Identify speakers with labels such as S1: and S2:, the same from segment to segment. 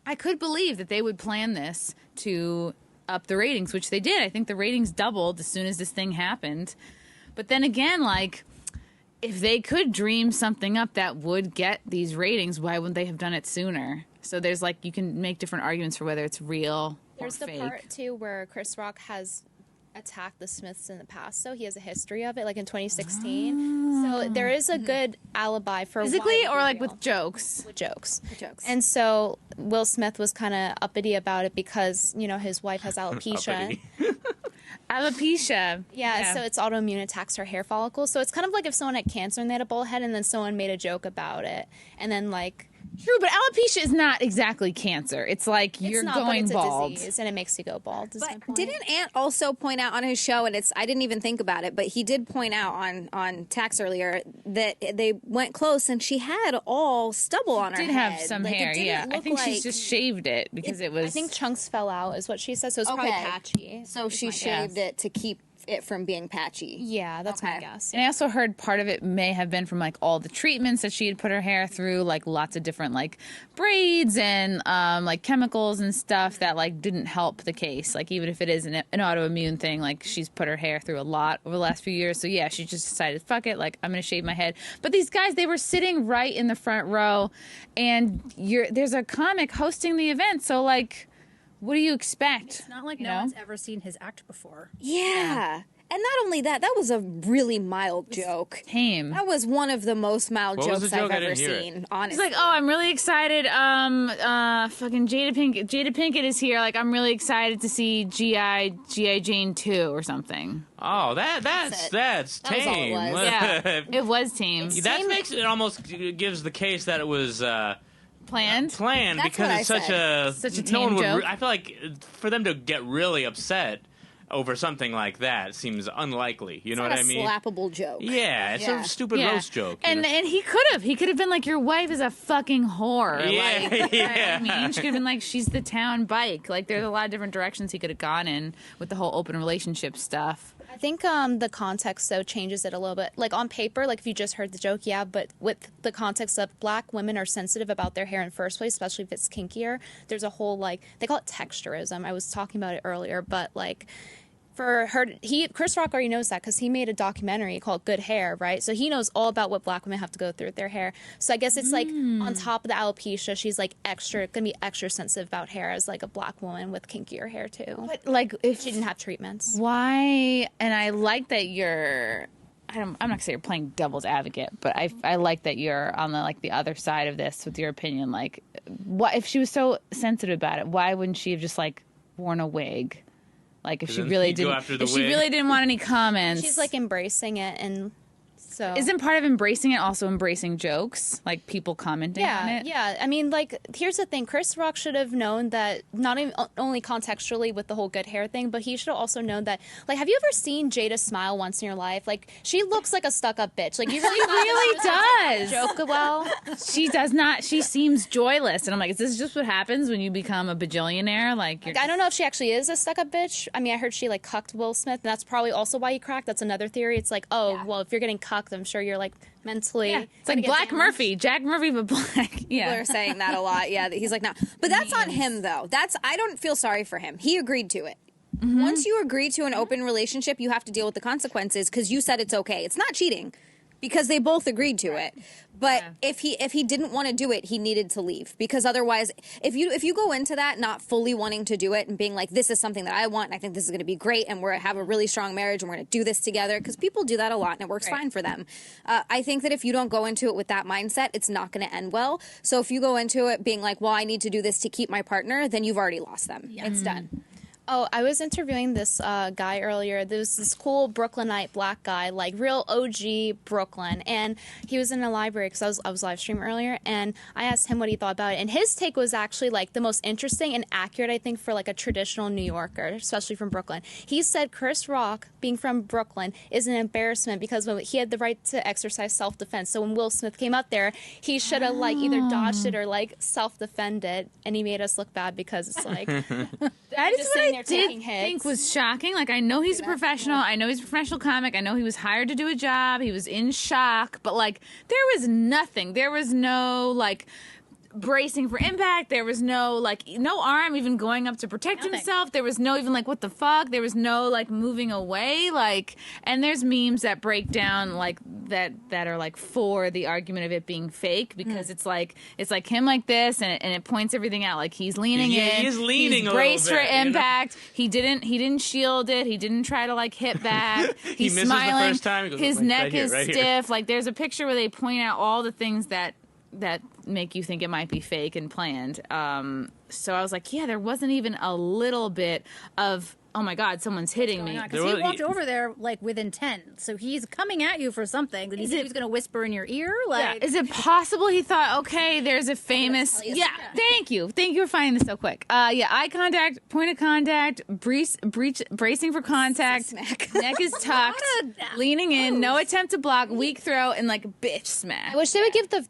S1: I could believe that they would plan this to up the ratings, which they did. I think the ratings doubled as soon as this thing happened. But then again, like, if they could dream something up that would get these ratings, why wouldn't they have done it sooner? So there's, like, you can make different arguments for whether it's real or fake.
S2: There's the part, too, where Chris Rock has attacked the Smiths in the past, so he has a history of it, like in 2016. So there is a good alibi for
S1: physically or like
S2: real.
S1: with jokes.
S2: With jokes.
S3: With jokes.
S2: And so Will Smith was kind of uppity about it because, you know, his wife has alopecia.
S1: Alopecia.
S2: Yeah, so it's autoimmune, attacks her hair follicles. So it's kind of like if someone had cancer and they had a bald head and then someone made a joke about it. And then, like...
S1: True, but alopecia is not exactly cancer. It's like you're going bald.
S2: It's a disease, and it makes you go bald.
S3: But didn't Ant also point out on his show, and I didn't even think about it, but he did point out on Tax earlier that they went close, and she had all stubble on her head.
S1: Did have some
S3: like,
S1: hair, yeah. I think she just shaved it because it was...
S2: I think chunks fell out is what she said, so it's probably patchy.
S3: So she shaved it to keep it from being patchy.
S2: Yeah, that's my guess.
S1: And I also heard part of it may have been from like all the treatments that she had put her hair through, like lots of different like braids and like chemicals and stuff that like didn't help the case. Like even if it is an autoimmune thing, like she's put her hair through a lot over the last few years. So yeah, she just decided, fuck it, like I'm gonna shave my head. But these guys, they were sitting right in the front row, and there's a comic hosting the event, so like, what do you expect?
S4: It's not like no one's ever seen his act before.
S3: Yeah. And not only that, that was a really mild joke.
S1: Tame.
S3: That was one of the most mild
S5: What was
S3: jokes
S5: the joke?
S3: I've
S5: I
S3: ever
S5: didn't hear it.
S3: seen, honestly.
S1: He's like, oh, I'm really excited. Fucking Jada Pinkett is here. Like, I'm really excited to see G.I. Jane 2 or something.
S5: Oh, that's tame.
S3: all it was.
S1: Yeah, it was tame.
S5: That makes it almost gives the case that it was
S1: Planned
S3: That's
S5: because
S3: what
S5: it's
S3: I
S5: such a
S1: tame
S5: no one would
S1: joke.
S5: I feel like for them to get really upset over something like that seems unlikely. You know what I mean?
S3: Slappable joke.
S5: Yeah, it's a stupid roast joke.
S1: And he could have been like, your wife is a fucking whore.
S5: Yeah,
S1: like,
S5: yeah.
S1: I mean, she could have been like, she's the town bike. Like, there's a lot of different directions he could have gone in with the whole open relationship stuff.
S2: I think the context, though, changes it a little bit. Like, on paper, like, if you just heard the joke, yeah, but with the context of black women are sensitive about their hair in the first place, especially if it's kinkier, there's a whole, like, they call it texturism. I was talking about it earlier, but, like, for her, Chris Rock already knows that because he made a documentary called Good Hair, right? So he knows all about what black women have to go through with their hair. So I guess it's like on top of the alopecia, she's like gonna be extra sensitive about hair as like a black woman with kinkier hair too.
S1: But like, if
S2: she didn't have treatments,
S1: why? And I like that you're. I'm not gonna say you're playing devil's advocate, but I like that you're on the other side of this with your opinion. Like, what if she was so sensitive about it? Why wouldn't she have just like worn a wig? Like if she really didn't want any comments.
S2: she's like embracing it, and so
S1: isn't part of embracing it also embracing jokes, like people commenting on it?
S2: Yeah. I mean, like, here's the thing: Chris Rock should have known that not even, only contextually with the whole good hair thing, but he should have also known that. Like, have you ever seen Jada smile once in your life? Like, she looks like a stuck-up bitch. Like, you really
S1: does.
S2: joke well.
S1: She does not. She seems joyless, and I'm like, is this just what happens when you become a bajillionaire? Like,
S2: I don't know if she actually is a stuck-up bitch. I mean, I heard she like cucked Will Smith, and that's probably also why he cracked. That's another theory. It's like, well, if you're getting cucked, I'm sure you're like mentally.
S1: Yeah. It's like Black Murphy, Jack Murphy, but black. Yeah,
S3: People are saying that a lot. Yeah, he's like, no, but that's on him though. I don't feel sorry for him. He agreed to it. Once you agree to an open relationship, you have to deal with the consequences because you said it's okay. It's not cheating because they both agreed to it. But if he didn't want to do it, he needed to leave because otherwise, if you go into that not fully wanting to do it and being like, this is something that I want and I think this is going to be great and we're going to have a really strong marriage and we're going to do this together, because people do that a lot and it works fine for them. I think that if you don't go into it with that mindset, it's not going to end well. So if you go into it being like, well, I need to do this to keep my partner, then you've already lost them. Yeah. It's done.
S2: Oh, I was interviewing this guy earlier. There was this cool Brooklynite black guy, like real OG Brooklyn, and he was in a library because I was live streaming earlier, and I asked him what he thought about it, and his take was actually like the most interesting and accurate, I think, for like a traditional New Yorker, especially from Brooklyn. He said Chris Rock, being from Brooklyn, is an embarrassment because when he had the right to exercise self-defense. So when Will Smith came up there, he should have like either dodged it or like self-defended, and he made us look bad because it's like
S1: that is what I did think was shocking. Like, I know he's a professional. I know he's a professional comic. I know he was hired to do a job. He was in shock. But, like, there was nothing. There was no, like, bracing for impact. There was no arm even going up to protect himself. There was no even like what the fuck. There was no like moving away. Like, and there's memes that break down like that are like for the argument of it being fake because it's like him like this and it points everything out. Like he's leaning in.
S5: He's leaning
S1: He's
S5: a
S1: braced
S5: little bit,
S1: for impact. He didn't shield it. He didn't try to like hit back. He's
S5: misses
S1: smiling.
S5: the first time. He goes,
S1: His
S5: like,
S1: neck
S5: right here,
S1: is
S5: right here.
S1: stiff. Like there's a picture where they point out all the things that make you think it might be fake and planned. So I was like, yeah, there wasn't even a little bit of, oh my God, someone's hitting me.
S4: Because he walked over there like with intent, so he's coming at you for something that he's going to whisper in your ear. Like,
S1: Is it possible he thought, okay, there's a famous, thank you for finding this so quick. Eye contact, point of contact, bracing for contact, neck is tucked, leaning in, no attempt to block, weak throw, and like bitch smack.
S2: I wish they would give the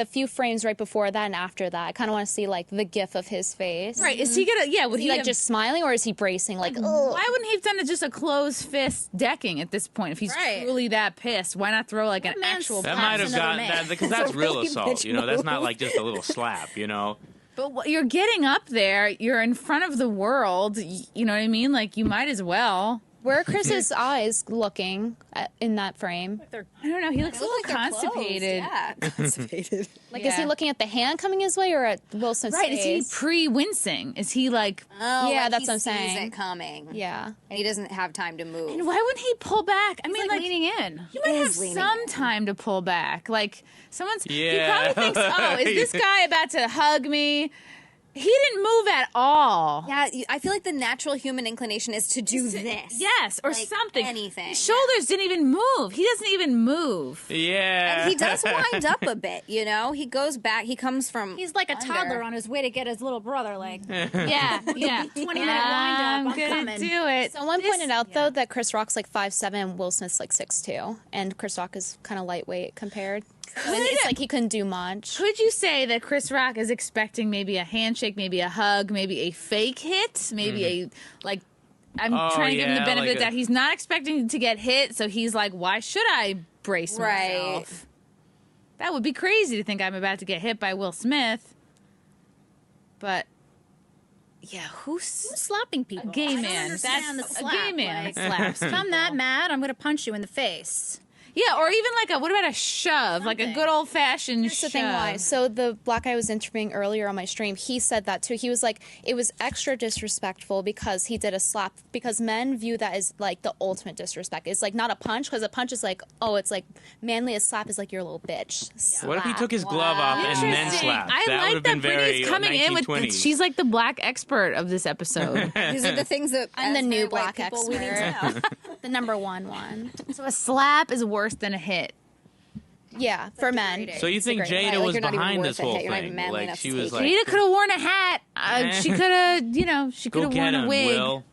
S2: few frames right before that and after that. I kind of want to see like the gif of his face.
S1: Right? Is he gonna? Would
S2: Is he like just smiling or is he bracing? Like,
S1: why wouldn't he have done just a closed fist decking at this point? If he's truly that pissed, why not throw like an actual?
S5: That might have gotten that because that's real assault. You know, that's not like just a little slap. You know.
S1: But you're getting up there. You're in front of the world. You know what I mean? Like you might as well.
S2: Where are Chris's eyes looking in that frame?
S1: I don't know. He looks a little constipated.
S3: Yeah, constipated.
S2: Like, is he looking at the hand coming his way or at Wilson's
S1: Right?
S2: face?
S1: Is he pre-wincing? Is he like?
S3: Oh,
S2: Yeah,
S3: like
S2: that's
S3: he
S2: what I'm
S3: sees
S2: saying.
S3: it coming.
S2: Yeah.
S3: And he doesn't have time to move.
S1: And why wouldn't he pull back? I mean, like
S4: leaning in.
S1: You might have some time to pull back. Like someone's. He probably thinks, oh, is this guy about to hug me? He didn't move at all.
S3: Yeah, I feel like the natural human inclination is to do this.
S1: Yes, or
S3: Like
S1: something.
S3: anything.
S1: His shoulders didn't even move. He doesn't even move.
S5: Yeah.
S3: And he does wind up a bit, you know? He goes back. He comes from
S4: he's like a toddler on his way to get his little brother. Like,
S1: Yeah, yeah.
S4: 20-minute wind up. I'm
S1: gonna
S4: coming.
S1: do it.
S2: Someone pointed out, though, that Chris Rock's like 5'7" and Will Smith's like 6'2". And Chris Rock is kind of lightweight compared. So it's like he couldn't do much.
S1: Could you say that Chris Rock is expecting maybe a handshake, maybe a hug, maybe a fake hit, maybe a like? I'm trying to give him the benefit
S5: like
S1: that he's not expecting to get hit, so he's like, "Why should I brace myself?" That would be crazy to think I'm about to get hit by Will Smith. But yeah, who's
S4: slapping people?
S1: a gay
S4: I don't
S1: man?
S4: understand
S1: That's
S4: the
S1: a gay
S4: slap.
S1: man
S4: Like,
S1: slaps.
S4: if I'm
S1: people.
S4: that mad, I'm going to punch you in the face.
S1: Yeah, or even like what about a shove? Like a good old fashioned
S2: Here's
S1: shove.
S2: the thing why. So the black guy I was interviewing earlier on my stream, he said that too. He was like, it was extra disrespectful because he did a slap, because men view that as like the ultimate disrespect. It's like not a punch, because a punch is like, oh, it's like manly. A slap is like you're a little bitch.
S5: What if he took his glove off and then
S1: Interesting.
S5: slapped?
S1: I
S5: That would
S1: like
S5: have been
S1: that
S5: very
S1: Brittany's coming in with.
S5: 1920s.
S1: She's like the black expert of this episode.
S3: These are the things that
S2: I'm the
S3: as
S2: new
S3: married white
S2: black
S3: people, we need to
S2: expert.
S3: know.
S2: The number one.
S1: So a slap is worse than a hit.
S2: Yeah, for men.
S5: So you think
S3: Right,
S5: Jada
S3: like
S5: was
S3: you're not even
S5: behind
S3: worth
S5: this
S3: a
S5: whole
S3: hit. You're not even
S5: thing?
S3: manly
S5: Like
S3: enough
S5: she
S3: to
S5: was
S3: take
S5: like,
S1: Jada could have worn a hat. She could have, she could
S5: "Go
S1: have
S5: get
S1: worn a
S5: him,
S1: wig.
S5: Will."